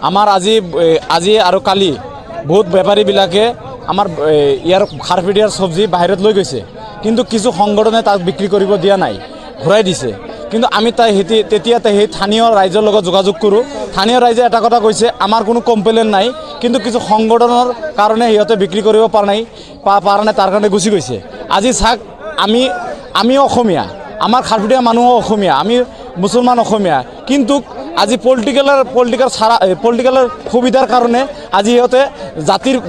আমাৰ আজি আৰু কালি বহুত বেপাৰীবিলাকে আমাৰ ইয়াৰ খাৰপিডিয়াৰ চব্জি বাহিৰত লৈ গৈছে, কিন্তু কিছু সংগঠনে তাক বিক্ৰী কৰিব দিয়া নাই, ঘূৰাই দিছে। কিন্তু আমি তেতিয়া সেই স্থানীয় ৰাইজৰ লগত যোগাযোগ কৰোঁ। স্থানীয় ৰাইজে এটা কথা কৈছে, আমাৰ কোনো কমপ্লেইন নাই, কিন্তু কিছু সংগঠনৰ কাৰণে সিহঁতে বিক্ৰী কৰিব পৰা নাই, তাৰ কাৰণে গুচি গৈছে। আজি চাওক, আমি অসমীয়া, আমাৰ খাৰপিডিয়া মানুহো অসমীয়া, আমি মুছলমান অসমীয়া, কিন্তু আজি পলিটিকেলৰ সুবিধাৰ কাৰণে আজি সিহঁতে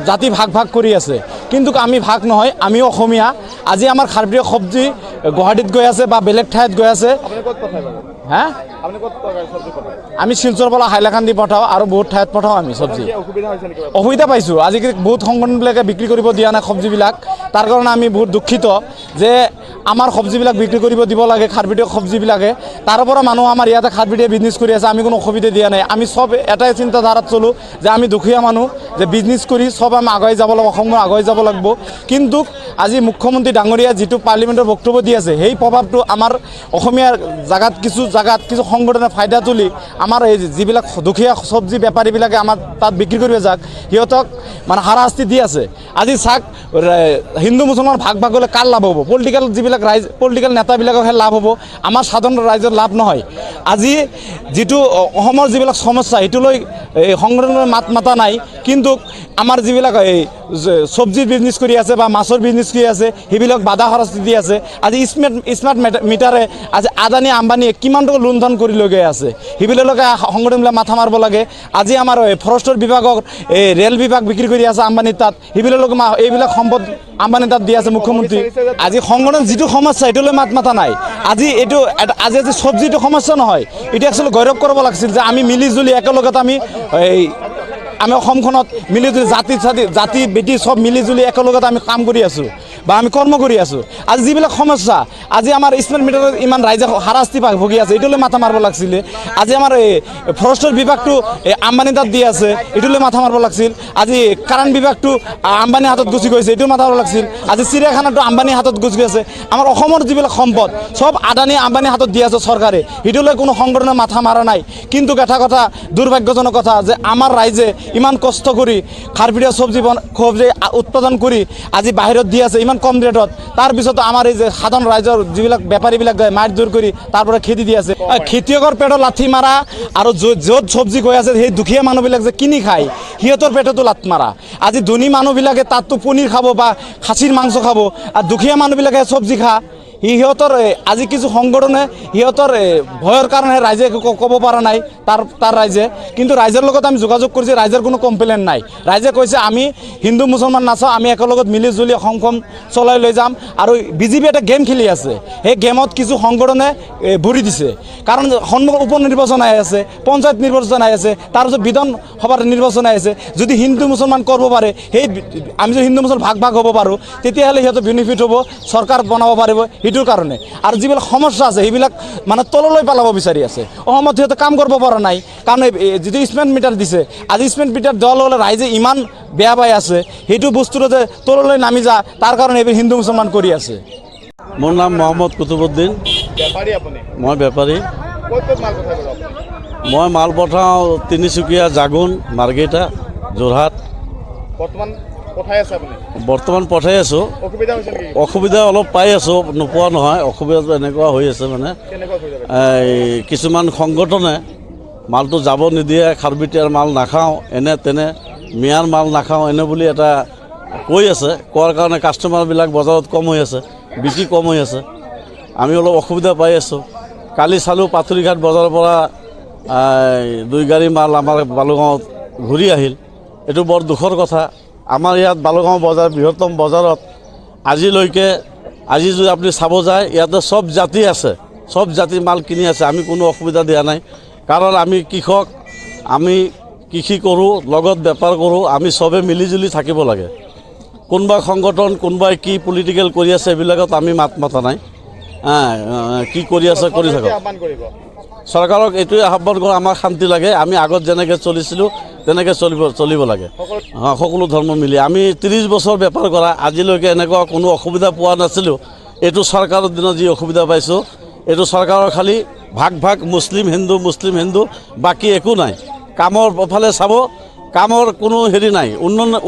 জাতি ভাগ কৰি আছে, কিন্তু আমি ভাগ নহয়, আমিও অসমীয়া। আজি আমাৰ খাৰপিডিয়া চব্জি গুৱাহাটীত গৈ আছে বা বেলেগ ঠাইত গৈ আছে। হা, আমি শিলচৰ পৰা হাইলাকান্দি পঠাওঁ আৰু বহুত ঠাইত পঠাওঁ আমি চব্জি। অসুবিধা পাইছোঁ, আজিকালি বহুত সংগঠনবিলাকে বিক্ৰী কৰিব দিয়া নাই চব্জিবিলাক, তাৰ কাৰণে আমি বহুত দুখিত যে আমাৰ চব্জিবিলাক বিক্ৰী কৰিব দিব লাগে খাৰপিডিয়া চব্জিবিলাকে। তাৰ পৰা মানুহ আমাৰ ইয়াতে খাৰপিডিয়া বিজনেছ কৰি আছে, আমি কোনো অসুবিধা দিয়া নাই। আমি চব এটাই চিন্তাধাৰাত চলোঁ যে আমি দুখীয়া মানুহ, যে বিজনেছ কৰি চব আমি আগুৱাই যাব লাগিব, অসমখন আগুৱাই যাব লাগিব। কিন্তু আজি মুখ্যমন্ত্ৰী ডাঙৰীয়া যিটো পাৰ্লিমেণ্টৰ বক্তব্য দি আছে, সেই প্ৰভাৱটো আমাৰ অসমীয়াৰ কিছু সংগঠনে ফাইদা তুলি আমাৰ এই যিবিলাক দুখীয়া চব্জি বেপাৰীবিলাকে আমাৰ তাত বিক্ৰী কৰিব যাওক, সিহঁতক মানে হাৰাশাস্তি দি আছে। আজি চাওক, হিন্দু মুছলমান ভাগ হ'লে কাৰ লাভ হ'ব? পলিটিকেল নেতাবিলাকৰহে লাভ হ'ব, আমাৰ সাধাৰণ ৰাইজৰ লাভ নহয়। আজি যিটো অসমৰ যিবিলাক সমস্যা, সেইটো লৈ সংগঠনৰ মাত মাতা নাই, কিন্তু আমাৰ যিবিলাক এই চব্জিৰ বিজনেছ কৰি আছে বা মাছৰ বিজনেছ কৰি আছে, সেইবিলাক বাধা শাস্তি দি আছে। আজি স্মাৰ্ট মিটাৰে আজি আদানী আম্বানীয়ে কিমান টকা লুণ্ঠন কৰি লৈ গৈ আছে, সেইবিলাকে সংগঠনবিলাক মাথা মাৰিব লাগে। আজি আমাৰ ফৰেষ্টৰ বিভাগক ৰেল বিভাগ বিক্ৰী কৰি আছে আম্বানীৰ তাত, এইবিলাক সম্পদ আম্বানীৰ তাত দি আছে মুখ্যমন্ত্ৰী। আজি সংগঠন যিটো সমস্যা, এইটো লৈ মাত মাতা নাই। আজি চব্জিটো সমস্যা নহয়, এইটো একচুৱেলি গৌৰৱ কৰিব লাগিছিল যে আমি মিলি জুলি একেলগত আমি অসমখনত মিলিজুলি জাতি বেটি চব মিলিজুলি একেলগত আমি কাম কৰি আছোঁ বা আমি কৰ্ম কৰি আছোঁ। আজি যিবিলাক সমস্যা, আজি আমাৰ স্মাৰ্ট মিটাৰত ইমান ৰাইজে হাৰাশাস্তি ভুগি আছে, এইটোলৈ মাথা মাৰিব লাগিছিলে। আজি আমাৰ এই ফৰেষ্টৰ বিভাগটো আম্বানী তাত দি আছে, এইটোলৈ মাথা মাৰিব লাগিছিল। আজি কাৰেণ্ট বিভাগটো আম্বানীৰ হাতত গুচি গৈছে, এইটো মাথা মাৰিব লাগিছিল। আজি চিৰিয়াখানাটো আম্বানীৰ হাতত গুচি গৈছে। আমাৰ অসমৰ যিবিলাক সম্পদ চব আদানী আম্বানীৰ হাতত দি আছে চৰকাৰে, সেইটোলৈ কোনো সংগঠনে মাথা মাৰা নাই। কিন্তু এটা কথা, দুৰ্ভাগ্যজনক কথা যে আমাৰ ৰাইজে ইমান কষ্ট কৰি খাৰপিডিয়া চব্জি উৎপাদন কৰি আজি বাহিৰত দি আছে ইমান কম ৰেটত, তাৰপিছতো আমাৰ এই যে সাধাৰণ ৰাইজৰ যিবিলাক বেপাৰীবিলাক যায় মাৰ দূৰ কৰি তাৰ পৰা খেতি দি আছে। খেতিয়কৰ পেটত লাঠি মাৰা আৰু য'ত চব্জি গৈ আছে সেই দুখীয়া মানুহবিলাক যে কিনি খায়, সিহঁতৰ পেটতো লাঠ মাৰা। আজি ধনী মানুহবিলাকে তাততো পনীৰ খাব বা খাচীৰ মাংস খাব, আৰু দুখীয়া মানুহবিলাকে চব্জি খা। সিহঁতৰ আজি কিছু সংগঠনে সিহঁতৰ ভয়ৰ কাৰণে ৰাইজে ক'ব পৰা নাই তাৰ ৰাইজে, কিন্তু ৰাইজৰ লগত আমি যোগাযোগ কৰিছোঁ, ৰাইজৰ কোনো কমপ্লেইন নাই। ৰাইজে কৈছে আমি হিন্দু মুছলমান নাচাওঁ, আমি একেলগত মিলি জুলি অসমখন চলাই লৈ যাম। আৰু বিজেপি এটা গেম খেলি আছে, সেই গেমত কিছু সংগঠনে ভৰি দিছে। কাৰণ সন্মুখত উপ নিৰ্বাচন আহি আছে, পঞ্চায়ত নিৰ্বাচন আহি আছে, তাৰপিছত বিধানসভাৰ নিৰ্বাচন আহি আছে। যদি হিন্দু মুছলমান কৰিব পাৰে, আমি যদি হিন্দু মুছলমান ভাগ হ'ব পাৰোঁ, তেতিয়াহ'লে সিহঁতৰ বেনিফিট হ'ব, চৰকাৰ বনাব পাৰিব। সেইটোৰ কাৰণে আৰু যিবিলাক সমস্যা আছে সেইবিলাক মানে তললৈ পেলাব বিচাৰি আছে। অসমত সিহঁতে কাম কৰিব পৰা নাই, কাৰণ যিটো স্মাৰ্ট মিটাৰ দিছে, আজি স্মাৰ্ট মিটাৰ দিয়াৰ লগে ৰাইজে ইমান বেয়া পাই আছে, সেইটো বস্তুটো যে তললৈ নামি যা, তাৰ কাৰণে এইবোৰ হিন্দু মুছলমান কৰি আছে। মোৰ নাম মহম্মদ কুতুবুদ্দিন। মই বেপাৰী। মই মাল পঠাওঁ তিনিচুকীয়া, জাগুন, মাৰ্ঘেৰিটা, যোৰহাট। বৰ্তমান পঠাই আছোঁ। অসুবিধা অলপ পাই আছোঁ, নোপোৱা নহয়। অসুবিধাটো এনেকুৱা হৈ আছে মানে কিছুমান সংগঠনে মালটো যাব নিদিয়ে, খাৰপিডিয়াৰ মাল নাখাওঁ, এনে তেনে মিয়াৰ মাল নাখাওঁ এনে বুলি এটা কৈ আছে। কোৱাৰ কাৰণে কাষ্টমাৰবিলাক বজাৰত কম হৈ আছে, বিক্ৰী কম হৈ আছে। আমি অলপ অসুবিধা পাই আছোঁ। কালি চালোঁ পাথৰিঘাট বজাৰৰ পৰা 2 গাড়ী মাল আমাৰ বালুগাঁৱত ঘূৰি আহিল। এইটো বৰ দুখৰ কথা। আমাৰ ইয়াত বালুগাঁও বজাৰ বৃহত্তম বজাৰত আজি যদি আপুনি চাব যায়, ইয়াতে চব জাতি আছে, চব জাতিৰ মাল কিনি আছে। আমি কোনো অসুবিধা দিয়া নাই, কাৰণ আমি কৃষক, আমি কৃষি কৰোঁ, লগত বেপাৰ কৰোঁ, আমি চবে মিলিজুলি থাকিব লাগে। কোনোবা সংগঠন কোনোবাই কি পলিটিকেল কৰি আছে এইবিলাকত আমি মাত মাতা নাই। কি কৰি আছে কৰি থাকক। চৰকাৰক এইটোৱে আহ্বান কৰোঁ, আমাৰ শান্তি লাগে, আমি আগত যেনেকৈ চলিছিলোঁ তেনেকৈ চলিব লাগে। সকলো ধৰ্ম মিলি আমি 30 বছৰ বেপাৰ কৰা, আজিলৈকে এনেকুৱা কোনো অসুবিধা পোৱা নাছিলোঁ। এইটো চৰকাৰৰ দিনত যি অসুবিধা পাইছোঁ, এইটো চৰকাৰৰ খালি ভাগ মুছলিম হিন্দু বাকী একো নাই। কামৰ ফালে চাব, কামৰ কোনো হেৰি নাই,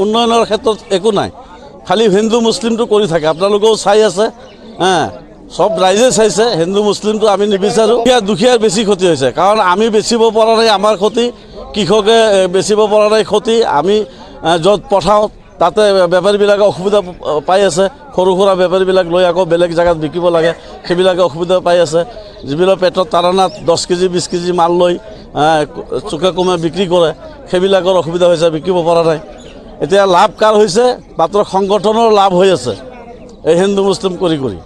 উন্নয়নৰ ক্ষেত্ৰত একো নাই, খালি হিন্দু মুছলিমটো কৰি থাকে। আপোনালোকেও চাই আছে, চব ৰাইজে চাইছে, হিন্দু মুছলিমটো আমি নিবিচাৰোঁ। দুখীয়াৰ বেছি ক্ষতি হৈছে, কাৰণ আমি বেচিব পৰা নাই, আমাৰ ক্ষতি, কৃষকে বেচিব পৰা নাই ক্ষতি, আমি য'ত পঠাওঁ তাতে বেপাৰীবিলাকে অসুবিধা পাই আছে, সৰু সুৰা বেপাৰীবিলাক লৈ আকৌ বেলেগ জেগাত বিকিব লাগে, সেইবিলাকে অসুবিধা পাই আছে। যিবিলাক পেটত তাৰানাত 10 কেজি 20 কেজি মাল লৈ চুকে কোমে বিক্ৰী কৰে, সেইবিলাকৰ অসুবিধা হৈছে, বিকিব পৰা নাই। এতিয়া লাভ কাৰ হৈছে? মাত্ৰ সংগঠনৰ লাভ হৈ আছে, এই হিন্দু মুছলিম কৰি কৰি।